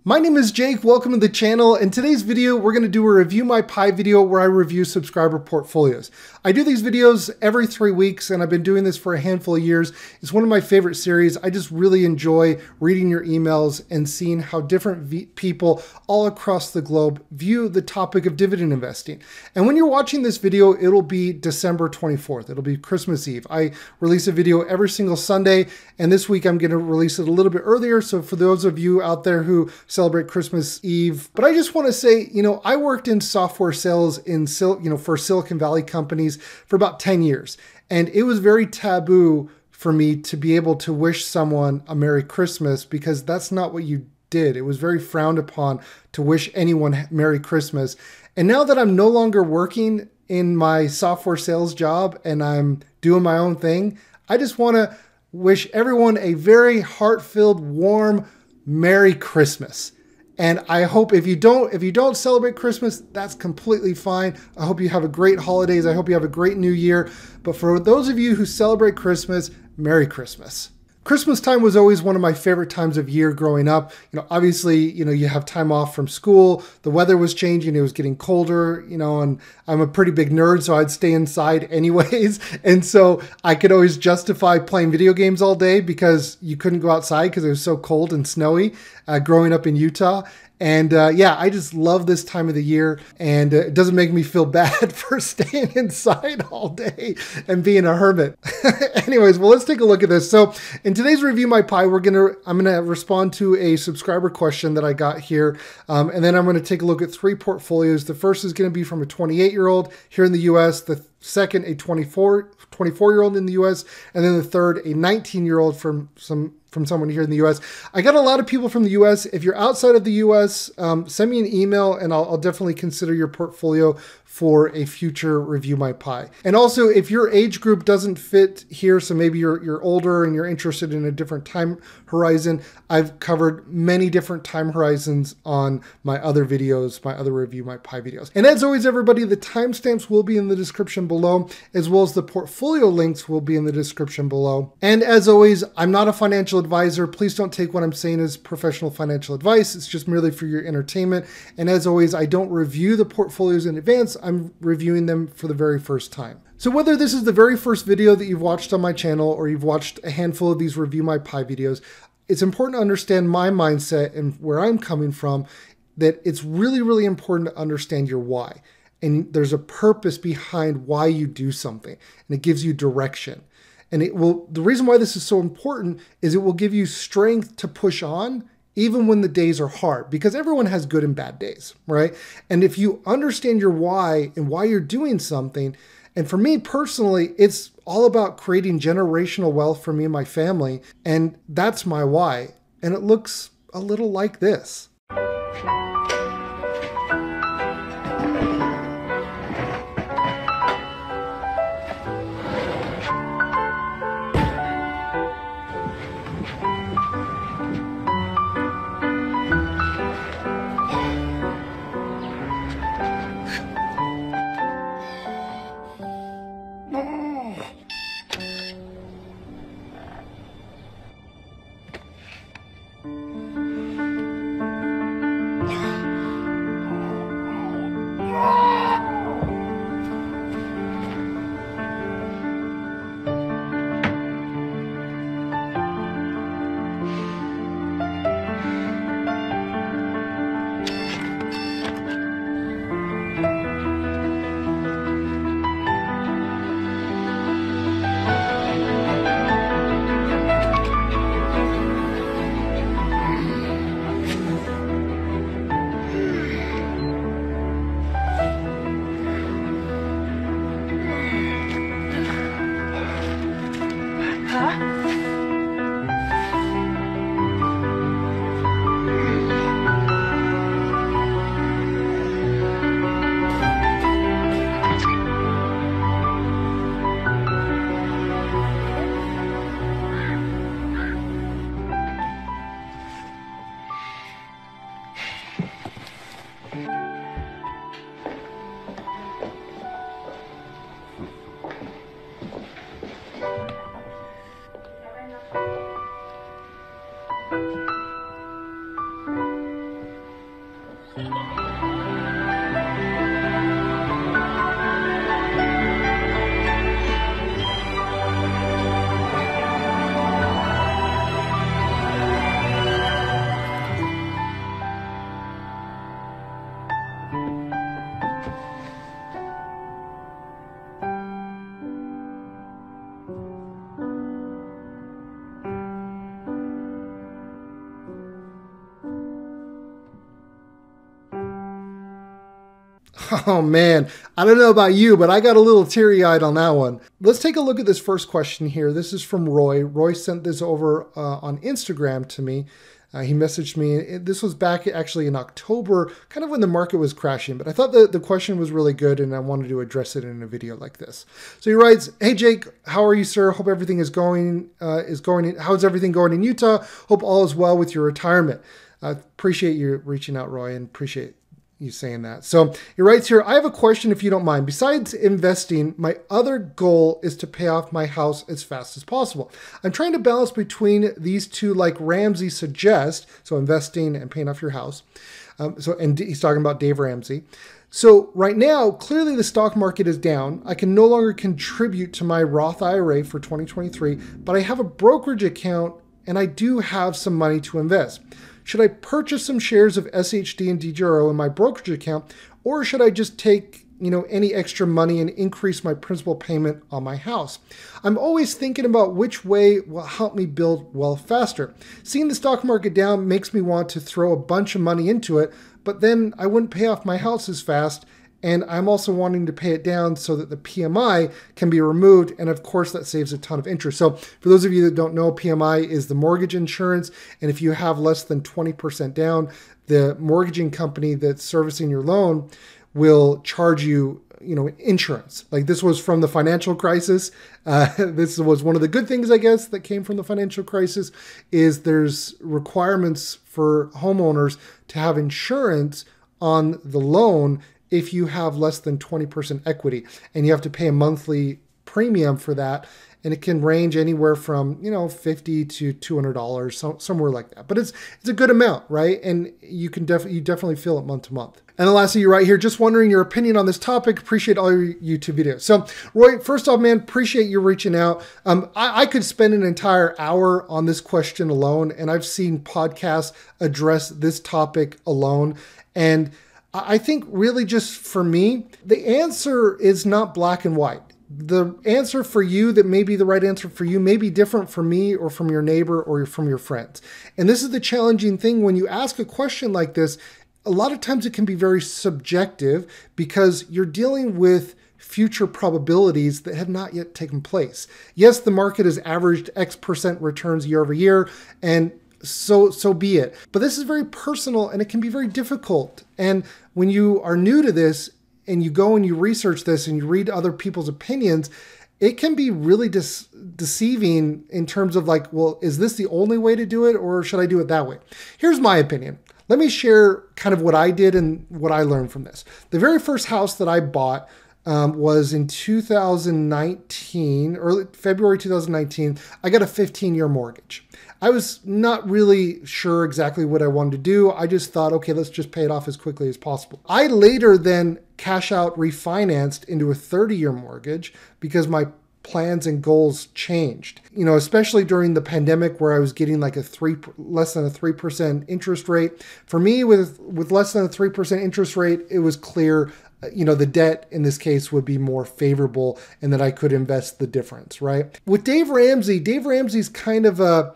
My name is Jake, welcome to the channel. In today's video, we're going to do a Review My Pie video where I review subscriber portfolios. I do these videos every 3 weeks and I've been doing this for a handful of years. It's one of my favorite series. I just really enjoy reading your emails and seeing how different people all across the globe view the topic of dividend investing. And when you're watching this video, it'll be December 24th. It'll be Christmas Eve. I release a video every single Sunday, and this week I'm going to release it a little bit earlier. So for those of you out there who celebrate Christmas Eve. But I just want to say, I worked in software sales for Silicon Valley companies for about 10 years. And it was very taboo for me to be able to wish someone a Merry Christmas because that's not what you did. It was very frowned upon to wish anyone Merry Christmas. And now that I'm no longer working in my software sales job and I'm doing my own thing, I just want to wish everyone a very heart-filled, warm, Merry Christmas. And I hope if you don't celebrate Christmas, that's completely fine. I hope you have a great holidays. I hope you have a great new year. But for those of you who celebrate Christmas, Merry Christmas. Christmas time was always one of my favorite times of year growing up. Obviously, you have time off from school. The weather was changing. It was getting colder, and I'm a pretty big nerd, so I'd stay inside anyways. And so I could always justify playing video games all day because you couldn't go outside because it was so cold and snowy growing up in Utah. And yeah, I just love this time of the year, and it doesn't make me feel bad for staying inside all day and being a hermit. Anyways, well, let's take a look at this. So in today's Review My Pie, I'm gonna respond to a subscriber question that I got here, and then I'm gonna take a look at 3 portfolios. The first is gonna be from a 28-year-old here in the US, the second a 24-year-old in the US, and then the third a 19-year-old from someone here in the US. I got a lot of people from the US. If you're outside of the US, send me an email and I'll definitely consider your portfolio for a future Review My Pie. And also, if your age group doesn't fit here, so maybe you're older and you're interested in a different time horizon, I've covered many different time horizons on my other videos, my other Review My Pie videos. And as always, everybody, the timestamps will be in the description below, as well as the portfolio links will be in the description below. And as always, I'm not a financial advisor. Please don't take what I'm saying as professional financial advice. It's just merely for your entertainment. And as always, I don't review the portfolios in advance. I'm reviewing them for the very first time. So whether this is the very first video that you've watched on my channel or you've watched a handful of these Review My Pie videos, it's important to understand my mindset and where I'm coming from, that it's really, really important to understand your why. And there's a purpose behind why you do something, and it gives you direction. And the reason why this is so important is it will give you strength to push on even when the days are hard, because everyone has good and bad days, right? And if you understand your why and why you're doing something, and for me personally, it's all about creating generational wealth for me and my family. And that's my why. And it looks a little like this. Oh man, I don't know about you, but I got a little teary-eyed on that one. Let's take a look at this first question here. This is from Roy. Roy sent this over on Instagram to me. He messaged me. This was back actually in October, kind of when the market was crashing, but I thought the question was really good and I wanted to address it in a video like this. So he writes, "Hey Jake, how are you, sir? Hope everything is going. How's everything going in Utah? Hope all is well with your retirement." Appreciate you reaching out, Roy, and appreciate you saying that. So he writes here, "I have a question if you don't mind. Besides investing, my other goal is to pay off my house as fast as possible. I'm trying to balance between these two like Ramsey suggests," so investing and paying off your house. And he's talking about Dave Ramsey. "So right now, clearly the stock market is down. I can no longer contribute to my Roth IRA for 2023, but I have a brokerage account and I do have some money to invest. Should I purchase some shares of SHD and DGRO in my brokerage account, or should I just take, any extra money and increase my principal payment on my house? I'm always thinking about which way will help me build wealth faster. Seeing the stock market down makes me want to throw a bunch of money into it, but then I wouldn't pay off my house as fast. And I'm also wanting to pay it down so that the PMI can be removed. And of course, that saves a ton of interest." So for those of you that don't know, PMI is the mortgage insurance. And if you have less than 20% down, the mortgaging company that's servicing your loan will charge you, insurance. Like this was from the financial crisis. This was one of the good things, I guess, that came from the financial crisis is there's requirements for homeowners to have insurance on the loan if you have less than 20% equity, and you have to pay a monthly premium for that. And it can range anywhere from, $50 to $200, somewhere like that. But it's a good amount, right? And you definitely feel it month to month. And then lastly, you're right here, just wondering your opinion on this topic. Appreciate all your YouTube videos. So Roy, first off, man, appreciate you reaching out. I could spend an entire hour on this question alone, and I've seen podcasts address this topic alone. And I think really just for me, the answer is not black and white. The answer for you that may be the right answer for you may be different from me or from your neighbor or from your friends. And this is the challenging thing when you ask a question like this. A lot of times it can be very subjective because you're dealing with future probabilities that have not yet taken place. Yes, the market has averaged X% returns year over year, and so be it. But this is very personal and it can be very difficult. And when you are new to this and you go and you research this and you read other people's opinions, it can be really deceiving in terms of like, well, is this the only way to do it or should I do it that way? Here's my opinion. Let me share kind of what I did and what I learned from this. The very first house that I bought was in 2019, early February 2019. I got a 15-year mortgage. I was not really sure exactly what I wanted to do. I just thought, okay, let's just pay it off as quickly as possible. I later then cash out refinanced into a 30-year mortgage because my plans and goals changed. Especially during the pandemic where I was getting like less than a 3% interest rate. For me, with less than a 3% interest rate, it was clear the debt in this case would be more favorable and that I could invest the difference, right? With Dave Ramsey's kind of a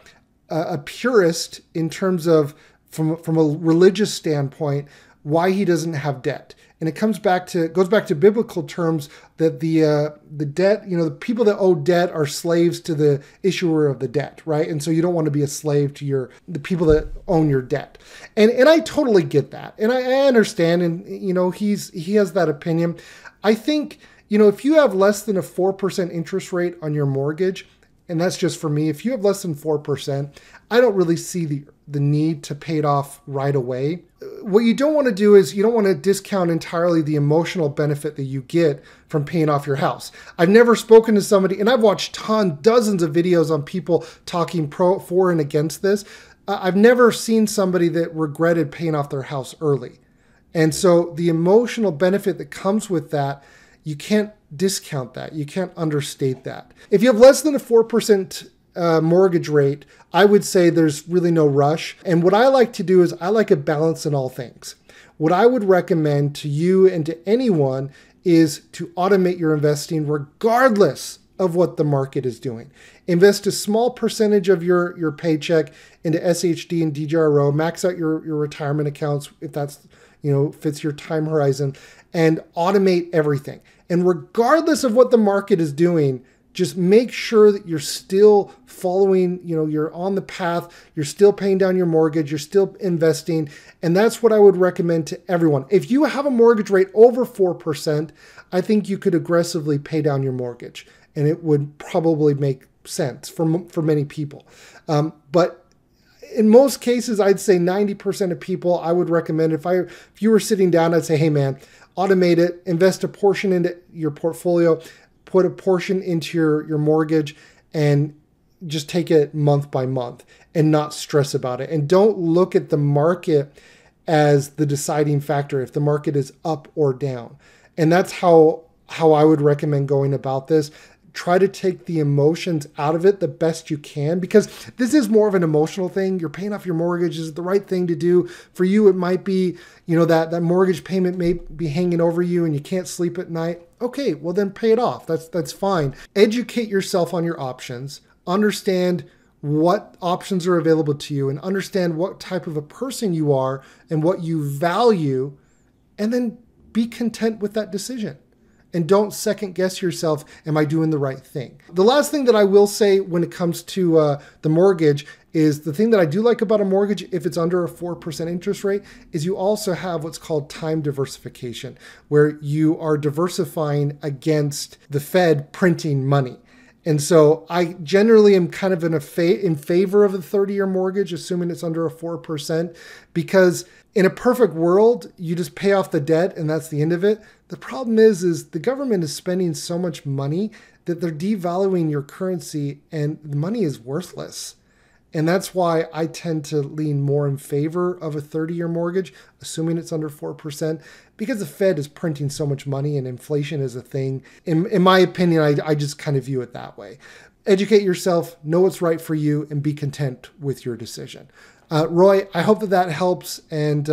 purist in terms of from a religious standpoint, why he doesn't have debt. And it goes back to biblical terms that the debt, the people that owe debt are slaves to the issuer of the debt, right? And so you don't want to be a slave to the people that own your debt. And I totally get that. And I understand. And, he has that opinion. I think, if you have less than a 4% interest rate on your mortgage, and that's just for me, if you have less than 4%, I don't really see the need to pay it off right away. What you don't want to do is you don't want to discount entirely the emotional benefit that you get from paying off your house. I've never spoken to somebody, and I've watched dozens of videos on people talking for and against this. I've never seen somebody that regretted paying off their house early. And so the emotional benefit that comes with that, you can't discount that. You can't understate that. If you have less than a 4% mortgage rate, I would say there's really no rush. And what I like to do is I like a balance in all things. What I would recommend to you and to anyone is to automate your investing regardless of what the market is doing. Invest a small percentage of your paycheck into SHD and DGRO, max out your retirement accounts if that's, fits your time horizon, and automate everything. And regardless of what the market is doing, just make sure that you're still following, you're on the path, you're still paying down your mortgage, you're still investing. And that's what I would recommend to everyone. If you have a mortgage rate over 4%, I think you could aggressively pay down your mortgage. And it would probably make sense for many people. But in most cases, I'd say 90% of people, I would recommend, if you were sitting down, I'd say, hey man, automate it, invest a portion into your portfolio, put a portion into your mortgage, and just take it month by month and not stress about it. And don't look at the market as the deciding factor if the market is up or down. And that's how I would recommend going about this. Try to take the emotions out of it the best you can, because this is more of an emotional thing. You're paying off your mortgage. Is the right thing to do. For you, it might be, that mortgage payment may be hanging over you and you can't sleep at night. Okay, well then pay it off. That's fine. Educate yourself on your options. Understand what options are available to you and understand what type of a person you are and what you value, and then be content with that decision. And don't second guess yourself, am I doing the right thing? The last thing that I will say when it comes to the mortgage is the thing that I do like about a mortgage, if it's under a 4% interest rate, is you also have what's called time diversification, where you are diversifying against the Fed printing money. And so I generally am kind of in favor of a 30-year mortgage, assuming it's under a 4%, because in a perfect world, you just pay off the debt and that's the end of it. The problem is the government is spending so much money that they're devaluing your currency and the money is worthless. And that's why I tend to lean more in favor of a 30-year mortgage, assuming it's under 4%, because the Fed is printing so much money and inflation is a thing. In my opinion, I just kind of view it that way. Educate yourself, know what's right for you, and be content with your decision. Roy, I hope that helps. And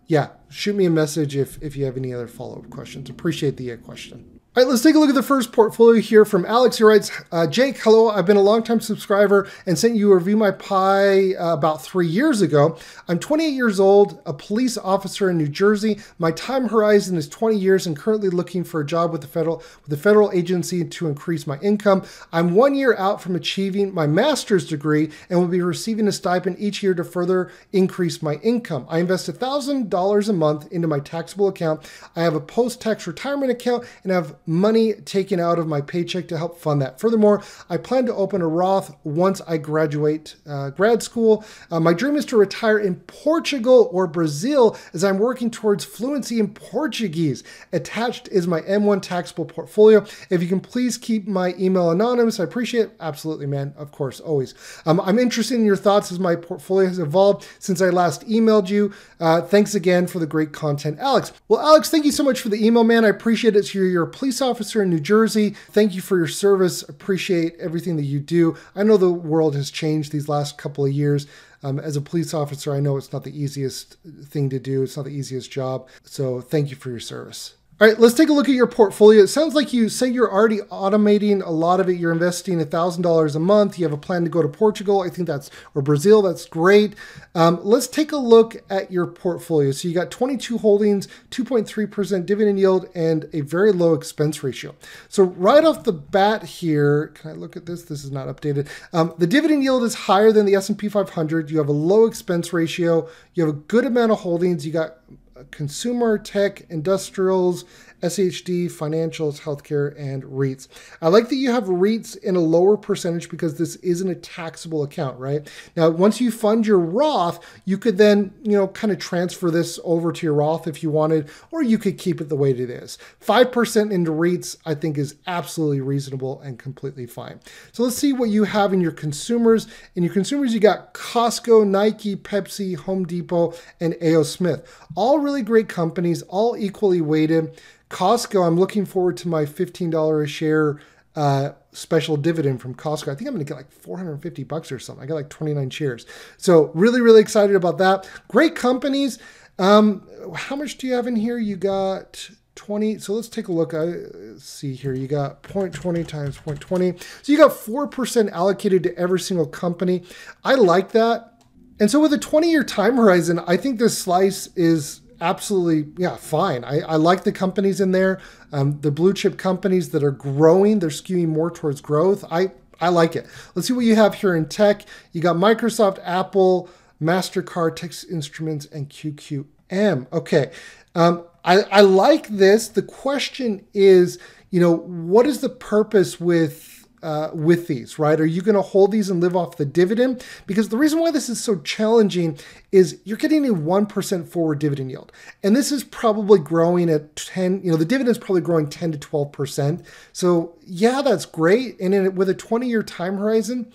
yeah, shoot me a message if you have any other follow-up questions. Appreciate the question. All right, let's take a look at the first portfolio here from Alex. He writes, Jake, hello. I've been a longtime subscriber and sent you a Review My Pie about 3 years ago. I'm 28 years old, a police officer in New Jersey. My time horizon is 20 years and currently looking for a job with the federal agency to increase my income. I'm 1 year out from achieving my master's degree and will be receiving a stipend each year to further increase my income. I invest $1,000 a month into my taxable account. I have a post-tax retirement account and have money taken out of my paycheck to help fund that. Furthermore, I plan to open a Roth once I graduate grad school. My dream is to retire in Portugal or Brazil as I'm working towards fluency in Portuguese. Attached is my M1 taxable portfolio. If you can please keep my email anonymous, I appreciate it. Absolutely, man. Of course, always. I'm interested in your thoughts as my portfolio has evolved since I last emailed you. Thanks again for the great content, Alex. Well, Alex, thank you so much for the email, man. I appreciate it. You're a police officer in New Jersey. Thank you for your service. Appreciate everything that you do. I know the world has changed these last couple of years. As a police officer, I know it's not the easiest thing to do. It's not the easiest job. So thank you for your service. All right, let's take a look at your portfolio. It sounds like you say you're already automating a lot of it. You're investing $1,000 a month. You have a plan to go to Portugal, I think or Brazil. That's great. Let's take a look at your portfolio. So you got 22 holdings, 2.3% dividend yield, and a very low expense ratio. So right off the bat here, can I look at this? This is not updated. The dividend yield is higher than the S&P 500. You have a low expense ratio. You have a good amount of holdings. You got consumer, tech, industrials, SHD, financials, healthcare, and REITs. I like that you have REITs in a lower percentage because this isn't a taxable account, right? Now, once you fund your Roth, you could then, kind of transfer this over to your Roth if you wanted, or you could keep it the way it is. 5% into REITs, I think, is absolutely reasonable and completely fine. So let's see what you have in your consumers. In your consumers, you got Costco, Nike, Pepsi, Home Depot, and A.O. Smith. All really great companies, all equally weighted. Costco, I'm looking forward to my $15 a share special dividend from Costco. I think I'm going to get like 450 bucks or something. I got like 29 shares. So really, really excited about that. Great companies. How much do you have in here? You got 20. So let's take a look. Let's see here. You got 0.20 times 0.20. So you got 4% allocated to every single company. I like that. And so with a 20-year time horizon, I think this slice is absolutely, yeah, fine. I like the companies in there. The blue chip companies that are growing, they're skewing more towards growth. I like it. Let's see what you have here in tech. You got Microsoft, Apple, MasterCard, Texas Instruments, and QQM. Okay. I like this. The question is, what is the purpose with these, right? Are you going to hold these and live off the dividend? Because the reason why this is so challenging is you're getting a 1% forward dividend yield. And this is probably growing at 10, the dividend is probably growing 10 to 12%. So yeah, that's great. And with a 20-year time horizon,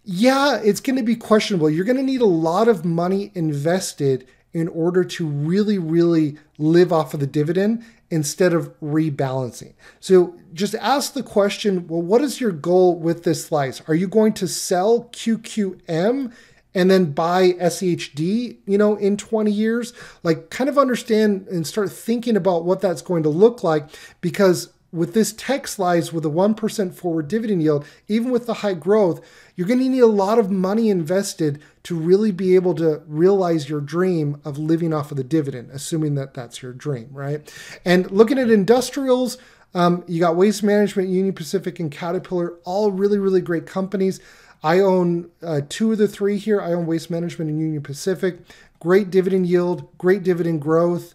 yeah, it's going to be questionable. You're going to need a lot of money invested in order to really, really live off of the dividend instead of rebalancing. So just ask the question, well, what is your goal with this slice? Are you going to sell QQM and then buy SHD, in 20 years? Like, kind of understand and start thinking about what that's going to look like, because with this tech slice with a 1% forward dividend yield, even with the high growth, you're going to need a lot of money invested to really be able to realize your dream of living off of the dividend, assuming that that's your dream, right? And looking at industrials, you got Waste Management, Union Pacific, and Caterpillar, all really, really great companies. I own 2 of the 3 here. I own Waste Management and Union Pacific. Great dividend yield, great dividend growth,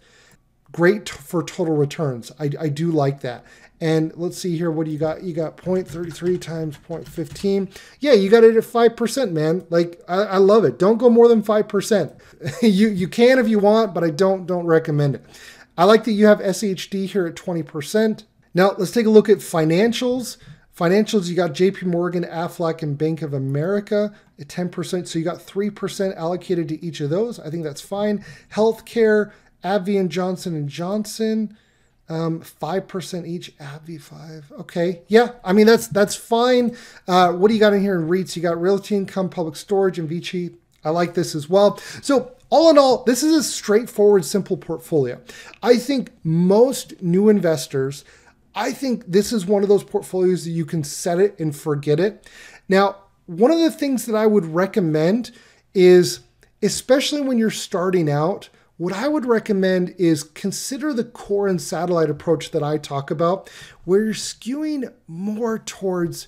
great for total returns. I do like that. And let's see here. What do you got? You got 0.33 times 0.15. Yeah, you got it at 5%, man. Like, I love it. Don't go more than 5%. You can if you want, but I don't recommend it. I like that you have SHD here at 20%. Now, let's take a look at financials. Financials, you got JP Morgan, Aflac, and Bank of America at 10%. So you got 3% allocated to each of those. I think that's fine. Healthcare, AbbVie and Johnson & Johnson, 5% each. AbbVie 5. Okay, yeah, I mean that's fine. What do you got in here in REITs? You got Realty Income, Public Storage, and Vici. I like this as well. So all in all, this is a straightforward, simple portfolio. I think most new investors, I think this is one of those portfolios that you can set it and forget it. Now, one of the things that I would recommend is, especially when you're starting out, what I would recommend is consider the core and satellite approach that I talk about, where you're skewing more towards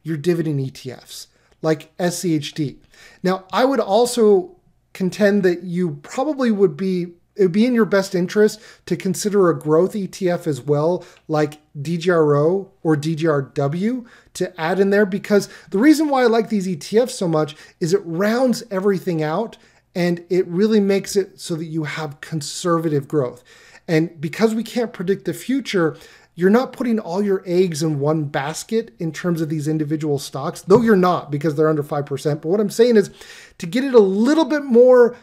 your dividend ETFs, like SCHD. Now, I would also contend that you probably it would be in your best interest to consider a growth ETF as well, like DGRO or DGRW, to add in there, because the reason why I like these ETFs so much is it rounds everything out. And it really makes it so that you have conservative growth. And because we can't predict the future, you're not putting all your eggs in one basket in terms of these individual stocks, though you're not, because they're under 5%. But what I'm saying is, to get it a little bit more,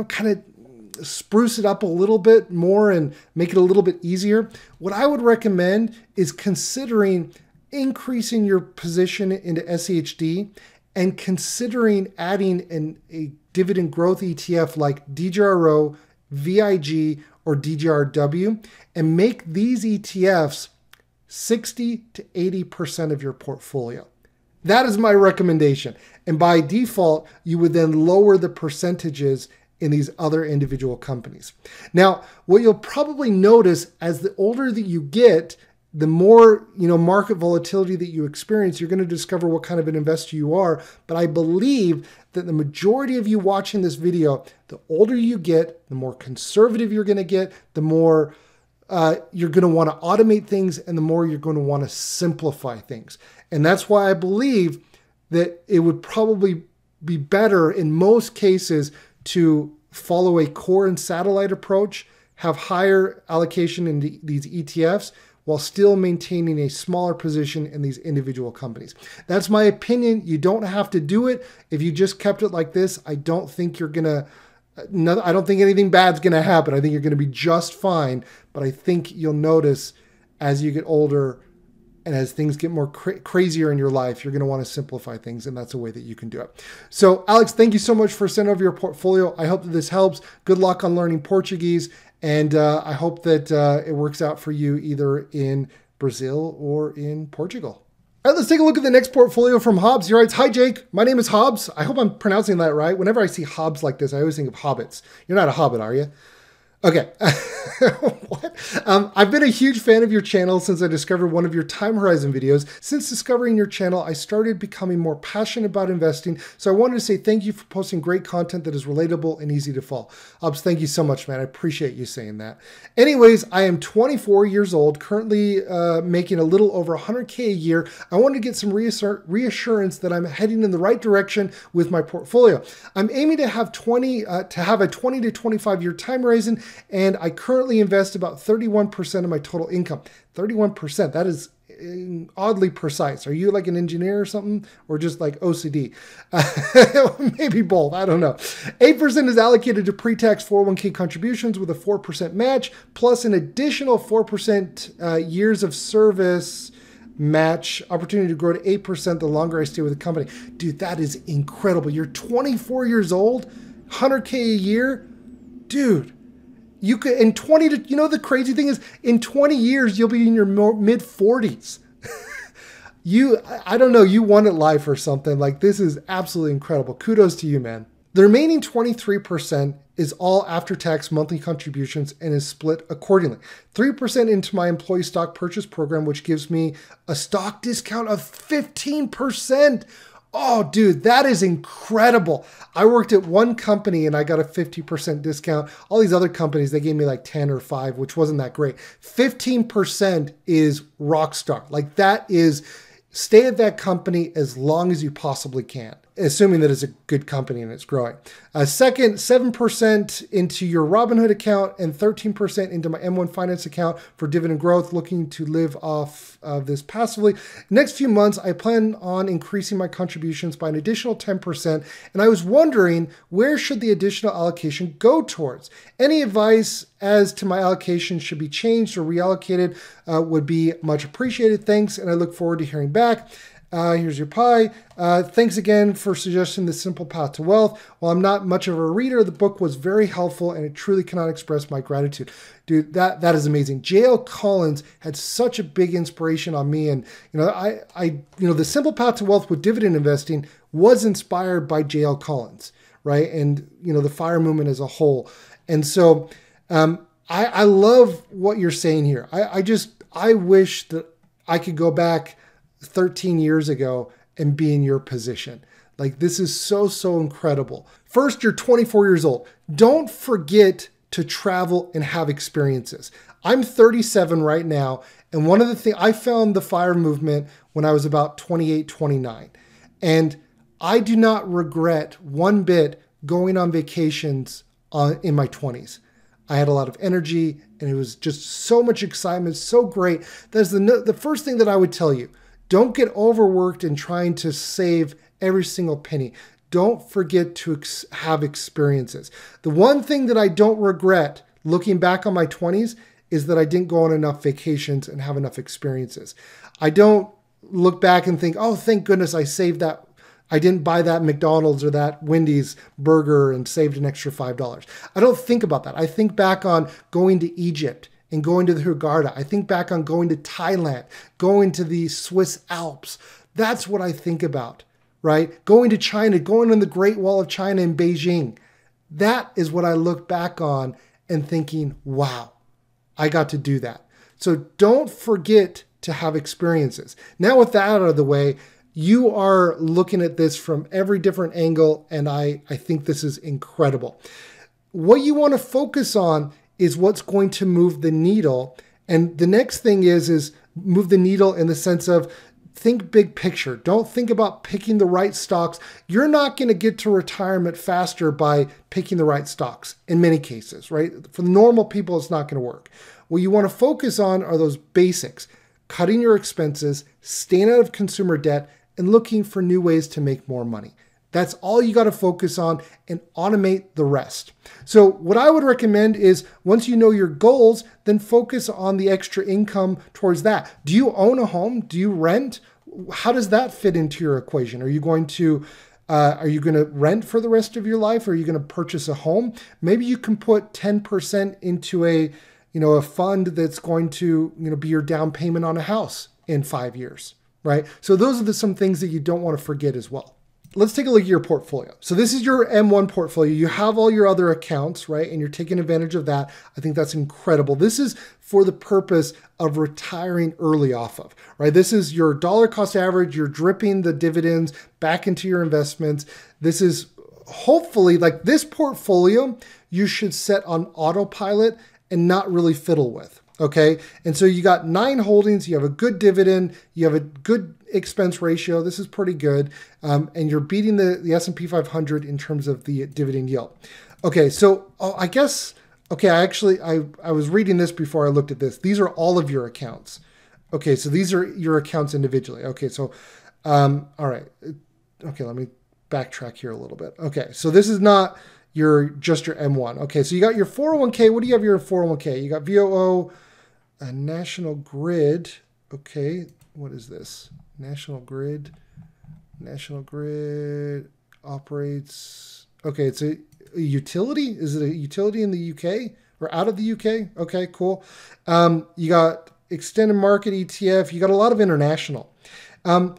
kind of spruce it up a little bit more and make it a little bit easier, what I would recommend is considering increasing your position into SHD and considering adding a dividend growth ETF like DGRO, VIG, or DGRW, and make these ETFs 60 to 80% of your portfolio. That is my recommendation. And by default, you would then lower the percentages in these other individual companies. Now, what you'll probably notice as the older that you get, the more market volatility that you experience, you're going to discover what kind of an investor you are. But I believe that the majority of you watching this video, the older you get, the more conservative you're going to get, the more you're going to want to automate things, and the more you're going to want to simplify things. And that's why I believe that it would probably be better in most cases to follow a core and satellite approach, have higher allocation in these ETFs, while still maintaining a smaller position in these individual companies. That's my opinion. You don't have to do it. If you just kept it like this, I don't think you're gonna No, I don't think anything bad's going to happen. I think you're going to be just fine. But I think you'll notice as you get older and as things get more crazier in your life, you're going to want to simplify things. And that's a way that you can do it. So Alex, thank you so much for sending over your portfolio. I hope that this helps. Good luck on learning Portuguese. And I hope that it works out for you either in Brazil or in Portugal. All right, let's take a look at the next portfolio from Hobbes. He writes, "Hi, Jake. My name is Hobbes." I hope I'm pronouncing that right. Whenever I see Hobbes like this, I always think of hobbits. You're not a hobbit, are you? Okay. What? I've been a huge fan of your channel since I discovered one of your time horizon videos. Since discovering your channel, I started becoming more passionate about investing. So I wanted to say thank you for posting great content that is relatable and easy to follow. Hobbes, thank you so much, man. I appreciate you saying that. Anyways, I am 24 years old, currently making a little over 100K a year. I wanted to get some reassurance that I'm heading in the right direction with my portfolio. I'm aiming to have a 20 to 25 year time horizon, and I currently invest about 31% of my total income. 31%, that is oddly precise. Are you like an engineer or something? Or just like OCD? Maybe both, I don't know. 8% is allocated to pre-tax 401k contributions with a 4% match, plus an additional 4% years of service match opportunity to grow to 8% the longer I stay with the company. Dude, that is incredible. You're 24 years old, 100K a year. Dude, you could, in 20 to, you know, the crazy thing is in 20 years, you'll be in your mid 40s. I don't know, you won at life or something. Like, this is absolutely incredible. Kudos to you, man. The remaining 23% is all after-tax monthly contributions and is split accordingly. 3% into my employee stock purchase program, which gives me a stock discount of 15%. Oh, dude, that is incredible. I worked at one company and I got a 50% discount. All these other companies, they gave me like 10 or 5, which wasn't that great. 15% is rock star. Like, that is, stay at that company as long as you possibly can, assuming that it's a good company and it's growing. Second, 7% into your Robinhood account and 13% into my M1 Finance account for dividend growth, looking to live off of this passively. Next few months, I plan on increasing my contributions by an additional 10%. And I was wondering, where should the additional allocation go towards? Any advice as to my allocation should be changed or reallocated would be much appreciated. Thanks, and I look forward to hearing back. Here's your pie. Thanks again for suggesting The Simple Path to Wealth. While I'm not much of a reader, the book was very helpful and it truly cannot express my gratitude. Dude, that is amazing. J.L. Collins had such a big inspiration on me. And, you know, The Simple Path to Wealth with dividend investing was inspired by J.L. Collins, right? And, you know, the FIRE movement as a whole. And so I love what you're saying here. I wish that I could go back 13 years ago and be in your position. Like, this is so incredible. First, you're 24 years old. Don't forget to travel and have experiences. I'm 37 right now. And one of the things, I found the FIRE movement when I was about 28, 29. And I do not regret one bit going on vacations in my 20s. I had a lot of energy and it was just so much excitement, so great. That's the first thing that I would tell you. Don't get overworked in trying to save every single penny. Don't forget to have experiences. The one thing that I don't regret looking back on my 20s is that I didn't go on enough vacations and have enough experiences. I don't look back and think, oh, thank goodness I saved that. I didn't buy that McDonald's or that Wendy's burger and saved an extra $5. I don't think about that. I think back on going to Egypt and going to the Hurghada. I think back on going to Thailand, going to the Swiss Alps. That's what I think about, right? Going to China, going on the Great Wall of China in Beijing. That is what I look back on and thinking, wow, I got to do that. So don't forget to have experiences. Now with that out of the way, you are looking at this from every different angle, and I think this is incredible. What you want to focus on is what's going to move the needle. And the next thing is move the needle in the sense of think big picture. Don't think about picking the right stocks. You're not going to get to retirement faster by picking the right stocks in many cases, right? For normal people, it's not going to work. What you want to focus on are those basics, cutting your expenses, staying out of consumer debt, and looking for new ways to make more money. That's all you got to focus on and automate the rest. So what I would recommend is once you know your goals, then focus on the extra income towards that. Do you own a home? Do you rent? How does that fit into your equation? Are you going to rent for the rest of your life? Or are you going to purchase a home? Maybe you can put 10% into a fund that's going to, be your down payment on a house in 5 years, right? So those are some things that you don't want to forget as well. Let's take a look at your portfolio. So this is your M1 portfolio. You have all your other accounts, right? And you're taking advantage of that. I think that's incredible. This is for the purpose of retiring early off of, right? This is your dollar cost average. You're dripping the dividends back into your investments. This is hopefully like this portfolio you should set on autopilot and not really fiddle with. Okay. And so you got 9 holdings, you have a good dividend, you have a good expense ratio. This is pretty good. And you're beating the S&P 500 in terms of the dividend yield. Okay. So I guess, okay, I was reading this before I looked at this. These are all of your accounts. Okay. So these are your accounts individually. Okay. So, all right. Okay. Let me backtrack here a little bit. Okay. So this is not just your M1. Okay. So you got your 401k. What do you have your 401k? You got VOO, National Grid. Okay, what is this? National Grid operates. Okay, it's a utility. Is it a utility in the UK or out of the UK? Okay, cool. You got extended market ETF. You got a lot of international. I'm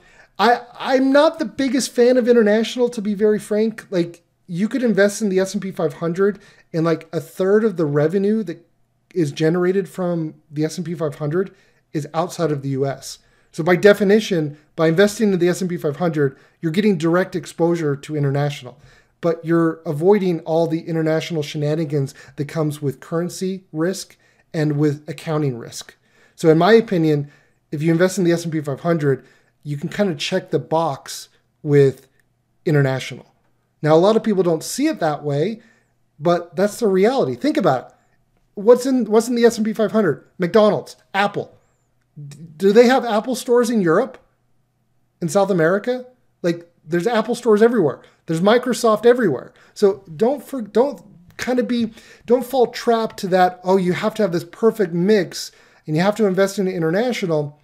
not the biggest fan of international, to be very frank. Like, you could invest in the S&P 500 and like a third of the revenue that is generated from the S&P 500 is outside of the US. So by definition, by investing in the S&P 500, you're getting direct exposure to international, but you're avoiding all the international shenanigans that comes with currency risk and with accounting risk. So in my opinion, if you invest in the S&P 500, you can kind of check the box with international. Now, a lot of people don't see it that way, but that's the reality. Think about it. What's in the S&P 500? McDonald's, Apple. Do they have Apple stores in Europe? In South America? Like, there's Apple stores everywhere. There's Microsoft everywhere. So don't fall trapped to that, oh, you have to have this perfect mix and you have to invest in international.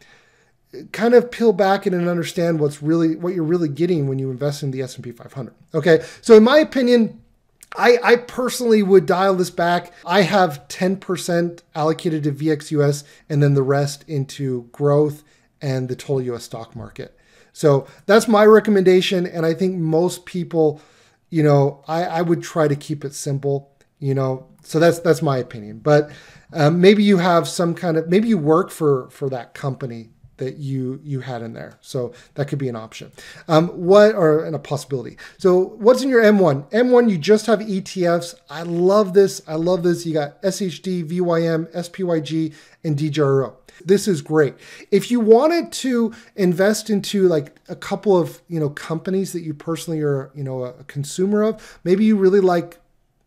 Kind of peel back and understand what you're really getting when you invest in the S&P 500. Okay, so in my opinion, I personally would dial this back. I have 10% allocated to VXUS and then the rest into growth and the total US stock market. So that's my recommendation. And I think most people, I would try to keep it simple, so that's my opinion. But maybe you have maybe you work for that company that you had in there. So that could be an option. And a possibility. So what's in your M1? M1, you just have ETFs. I love this. You got SHD, VYM, SPYG, and DJRO. This is great. If you wanted to invest into like a couple of, companies that you personally are, a consumer of, maybe you really like,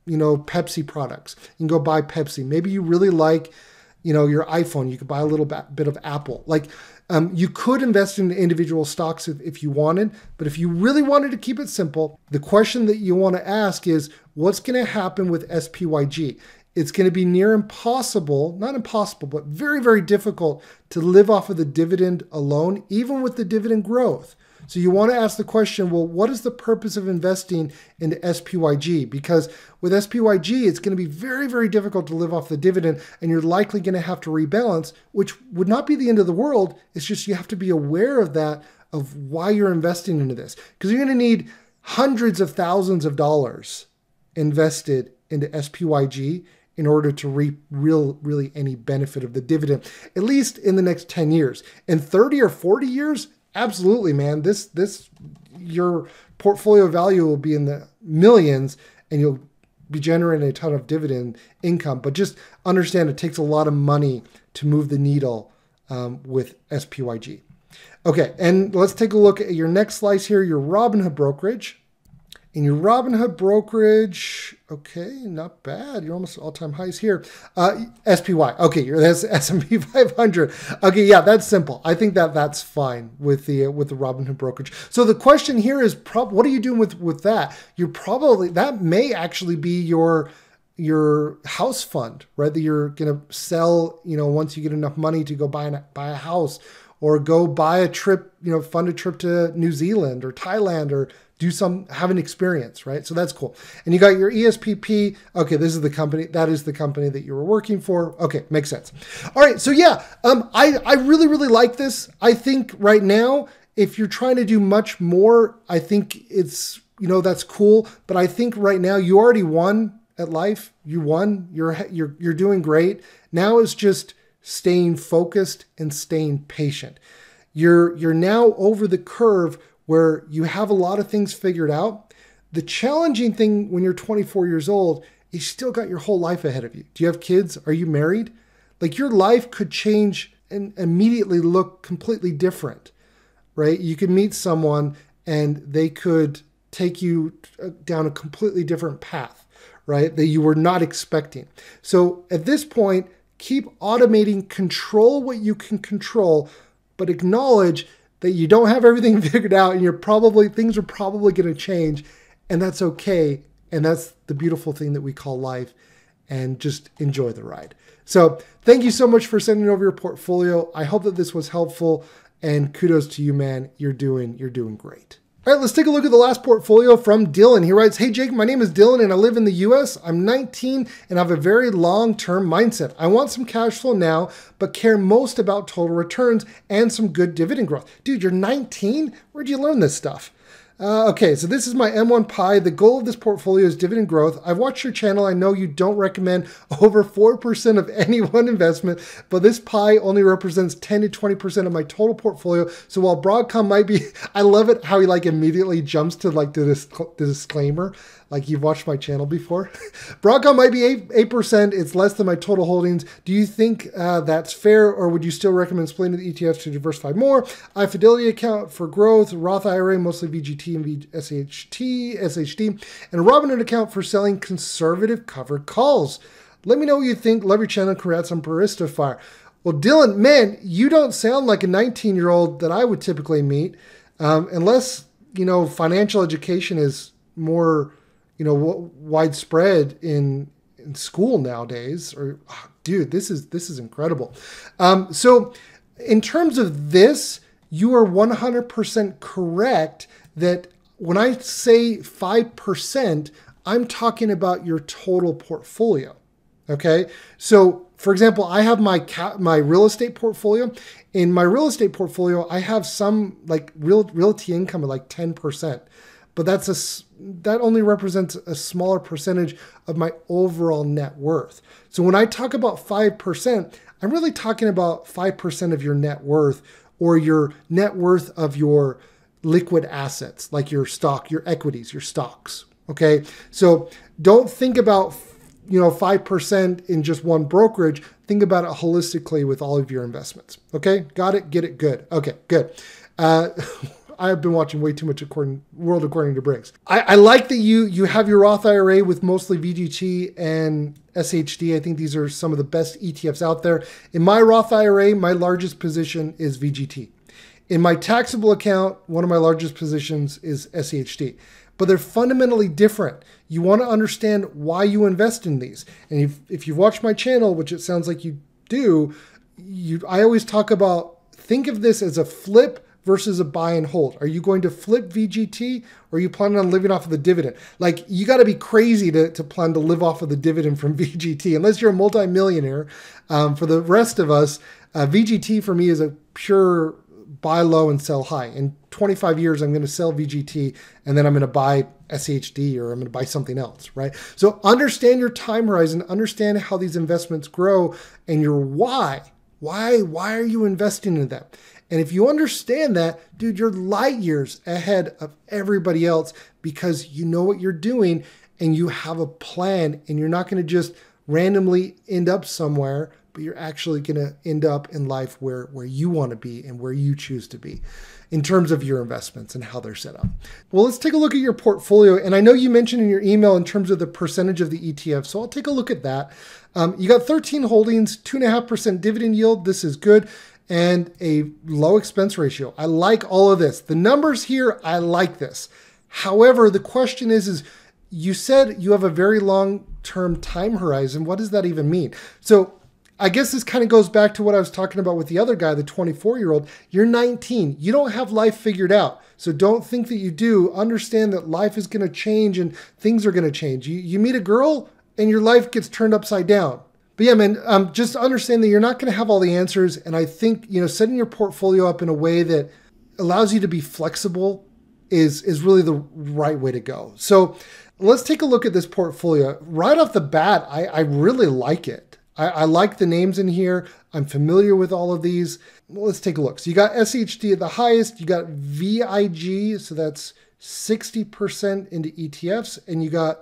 Pepsi products. You can go buy Pepsi. Maybe you really like, your iPhone. You could buy a little bit of Apple. Like, you could invest in individual stocks if you wanted, but if you really wanted to keep it simple, the question that you want to ask is, what's going to happen with SPYG? It's going to be near impossible, not impossible, but very, very difficult to live off of the dividend alone, even with the dividend growth. So you want to ask the question, well, what is the purpose of investing into SPYG? Because with SPYG, it's going to be very, very difficult to live off the dividend, and you're likely going to have to rebalance, which would not be the end of the world. It's just you have to be aware of that, of why you're investing into this. Because you're going to need hundreds of thousands of dollars invested into SPYG in order to reap really any benefit of the dividend, at least in the next 10 years. In 30 or 40 years, absolutely, man. Your portfolio value will be in the millions and you'll be generating a ton of dividend income. But just understand it takes a lot of money to move the needle with SPYG. Okay, and let's take a look at your next slice here, your Robinhood brokerage. In your Robinhood brokerage, okay, not bad. You're almost all-time highs here. SPY, okay, that's S&P 500. Okay, yeah, that's simple. I think that's fine with the Robinhood brokerage. So the question here is, what are you doing with that? That may actually be your house fund, right? That you're gonna sell, once you get enough money to go buy a house, or go buy a trip, fund a trip to New Zealand or Thailand, or have an experience, right? So that's cool. And you got your ESPP. Okay, this is the company. That is the company that you were working for. Okay, makes sense. All right, so yeah, I really, really like this. I think right now, if you're trying to do much more, I think it's, that's cool. But I think right now you already won at life. You won. You're doing great. Now it's just staying focused and staying patient. You're now over the curve where you have a lot of things figured out. The challenging thing when you're 24 years old is you still got your whole life ahead of you. Do you have kids? Are you married? Like, your life could change and immediately look completely different, right? You could meet someone and they could take you down a completely different path, right? That you were not expecting. So at this point, keep automating, control what you can control, but acknowledge that you don't have everything figured out, and things are probably going to change, and that's okay. And that's the beautiful thing that we call life, and just enjoy the ride. So thank you so much for sending over your portfolio. I hope that this was helpful, and kudos to you, man. You're doing great. All right, let's take a look at the last portfolio from Dylan. He writes, "Hey Jake, my name is Dylan and I live in the US. I'm 19 and I have a very long-term mindset. I want some cash flow now, but care most about total returns and some good dividend growth." Dude, you're 19? Where'd you learn this stuff? Okay, so this is my M1 Pie. The goal of this portfolio is dividend growth. I've watched your channel. I know you don't recommend over 4% of any one investment, but this pie only represents 10 to 20% of my total portfolio. So while Broadcom might be, I love it how he immediately jumps to the disclaimer. Like, you've watched my channel before. Broadcom might be 8%. It's less than my total holdings. Do you think that's fair, or would you still recommend splitting the ETFs to diversify more? I have Fidelity account for growth, Roth IRA, mostly VGT and SHT, and a Robinhood account for selling conservative covered calls. Let me know what you think. Love your channel. Congrats on Barista Fire. Well, Dylan, man, you don't sound like a 19-year-old that I would typically meet, unless, financial education is more widespread in school nowadays. Or, dude, this is incredible. So in terms of this, you are 100% correct that when I say 5%, I'm talking about your total portfolio. Okay. So for example, I have my real estate portfolio. In my real estate portfolio, I have some realty income of 10%. But that only represents a smaller percentage of my overall net worth. So when I talk about 5%, I'm really talking about 5% of your net worth, or your net worth of your liquid assets, like your stock, your equities, your stocks. Okay. So don't think about 5% in just one brokerage. Think about it holistically with all of your investments. Okay. Got it? Get it? Good. Okay, good. I've been watching way too much World According to Briggs. I like that you have your Roth IRA with mostly VGT and SHD. I think these are some of the best ETFs out there. In my Roth IRA, my largest position is VGT. In my taxable account, one of my largest positions is SHD. But they're fundamentally different. You want to understand why you invest in these. And if you've watched my channel, which it sounds like you do, I always talk about, think of this as a flip versus a buy and hold. Are you going to flip VGT, or are you planning on living off of the dividend? You got to be crazy to plan to live off of the dividend from VGT, unless you're a multimillionaire. For the rest of us, VGT for me is a pure buy low and sell high. In 25 years, I'm going to sell VGT, and then I'm going to buy SHD, or I'm going to buy something else, right? So understand your time horizon, understand how these investments grow, and your why. Why are you investing in them? And if you understand that, dude, you're light years ahead of everybody else, because you know what you're doing and you have a plan, and you're not going to just randomly end up somewhere, but you're actually going to end up in life where you want to be and where you choose to be in terms of your investments and how they're set up. Well, let's take a look at your portfolio. And I know you mentioned in your email in terms of the percentage of the ETF, so I'll take a look at that. You got 13 holdings, 2.5% dividend yield. This is good. And a low expense ratio. I like all of this. The numbers here, I like this. However, the question is you said you have a very long-term time horizon. What does that even mean? So I guess this kind of goes back to what I was talking about with the other guy, the 24-year-old. You're 19. You don't have life figured out. So don't think that you do. Understand that life is going to change and things are going to change. You meet a girl and your life gets turned upside down. But yeah, man, just understand that you're not going to have all the answers. And I think, setting your portfolio up in a way that allows you to be flexible is really the right way to go. So let's take a look at this portfolio. Right off the bat, I really like it. I like the names in here. I'm familiar with all of these. Well, let's take a look. So you got SHD at the highest. You got VIG, so that's 60% into ETFs. And you got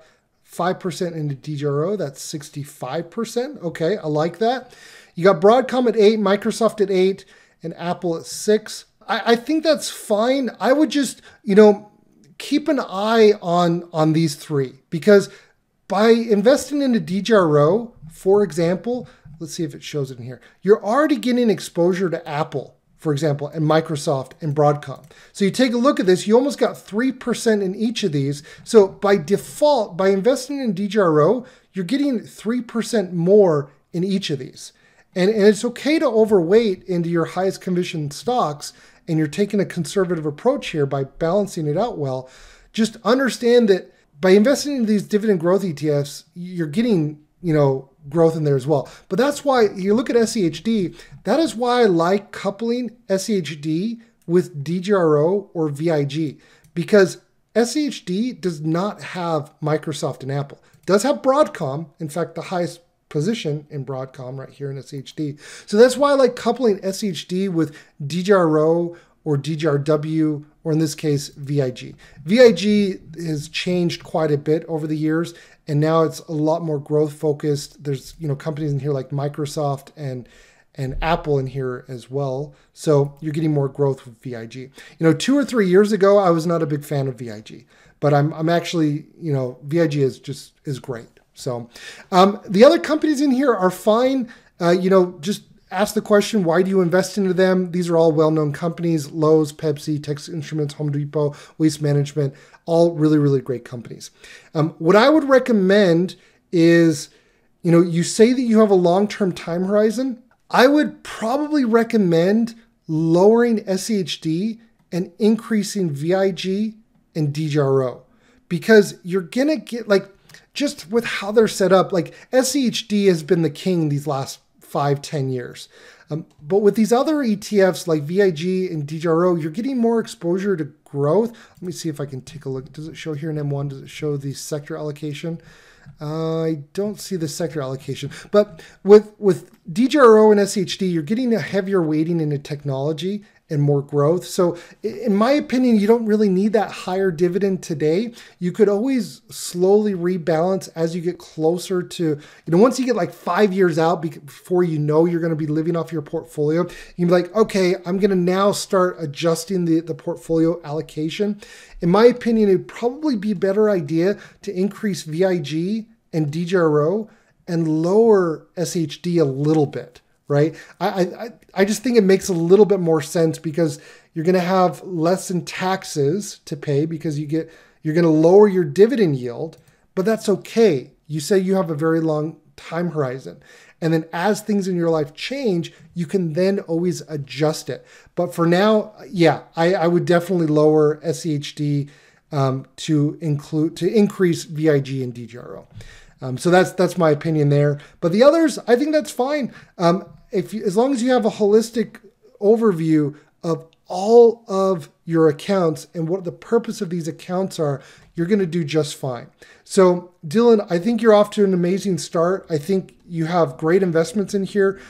5% into DGRO, that's 65%. Okay, I like that. You got Broadcom at 8, Microsoft at 8, and Apple at 6. I think that's fine. I would just, keep an eye on these three, because by investing into DGRO, for example, let's see if it shows it in here. You're already getting exposure to Apple, for example, and Microsoft and Broadcom. So you take a look at this, you almost got 3% in each of these. So by default, by investing in DGRO, you're getting 3% more in each of these. And it's okay to overweight into your highest conviction stocks, and you're taking a conservative approach here by balancing it out well. Just understand that by investing in these dividend growth ETFs, you're getting, growth in there as well. But that's why you look at SEHD, that is why I like coupling SEHD with DGRO or VIG, because SEHD does not have Microsoft and Apple. It does have Broadcom, in fact, the highest position in Broadcom right here in SEHD. So that's why I like coupling SEHD with DGRO or DGRW, or in this case, VIG. VIG has changed quite a bit over the years, and now it's a lot more growth focused. There's companies in here like Microsoft and Apple in here as well. So you're getting more growth with VIG. 2 or 3 years ago, I was not a big fan of VIG, but I'm actually, VIG is great. So the other companies in here are fine. Just ask the question, why do you invest into them? These are all well-known companies: Lowe's, Pepsi, Texas Instruments, Home Depot, Waste Management, all really, really great companies. What I would recommend is, you say that you have a long-term time horizon. I would probably recommend lowering SEHD and increasing VIG and DGRO, because you're going to get, just with how they're set up, SEHD has been the king these last 5-10 years. But with these other ETFs like VIG and DGRO, you're getting more exposure to growth. Let me see if I can take a look. Does it show here in M1? Does it show the sector allocation? I don't see the sector allocation. But with DGRO and SEHD, you're getting a heavier weighting into technology and more growth. So in my opinion, you don't really need that higher dividend today. You could always slowly rebalance as you get closer to, once you get 5 years out before you're going to be living off your portfolio, you can be like, okay, I'm going to now start adjusting the portfolio allocation. In my opinion, it'd probably be a better idea to increase VIG and DGRO and lower SHD a little bit. Right? I just think it makes a little bit more sense, because you're going to have less in taxes to pay, because you're going to lower your dividend yield, but that's okay. You say you have a very long time horizon. And then as things in your life change, you can then always adjust it. But for now, yeah, I would definitely lower SEHD to increase VIG and DGRO. So that's my opinion there. But the others, I think that's fine. As long as you have a holistic overview of all of your accounts and what the purpose of these accounts are, you're going to do just fine. So Dylan, I think you're off to an amazing start. I think you have great investments in here.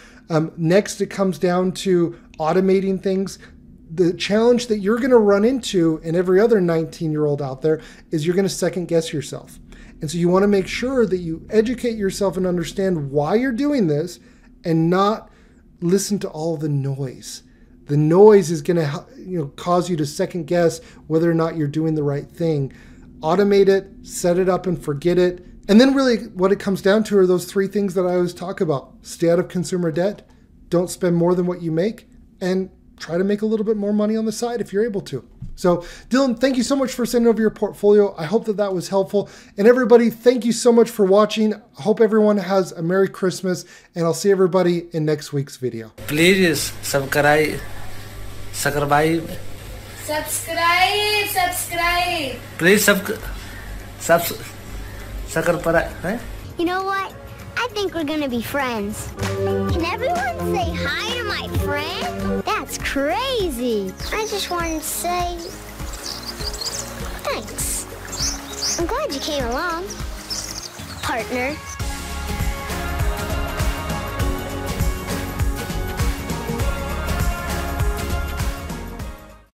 Next, it comes down to automating things. The challenge that you're going to run into, and every other 19-year-old out there, is you're going to second guess yourself. And so you want to make sure that you educate yourself and understand why you're doing this, and not listen to all the noise. The noise is going to cause you to second guess whether or not you're doing the right thing. Automate it, set it up and forget it. And then really what it comes down to are those three things that I always talk about. Stay out of consumer debt, don't spend more than what you make, and try to make a little bit more money on the side if you're able to. So Dylan, thank you so much for sending over your portfolio. I hope that was helpful. And everybody, thank you so much for watching. I hope everyone has a Merry Christmas, and I'll see everybody in next week's video. Please subscribe. Please subscribe. You know what? I think we're gonna be friends. Can everyone say hi to my friend? That's crazy. I just wanted to say thanks. I'm glad you came along, partner.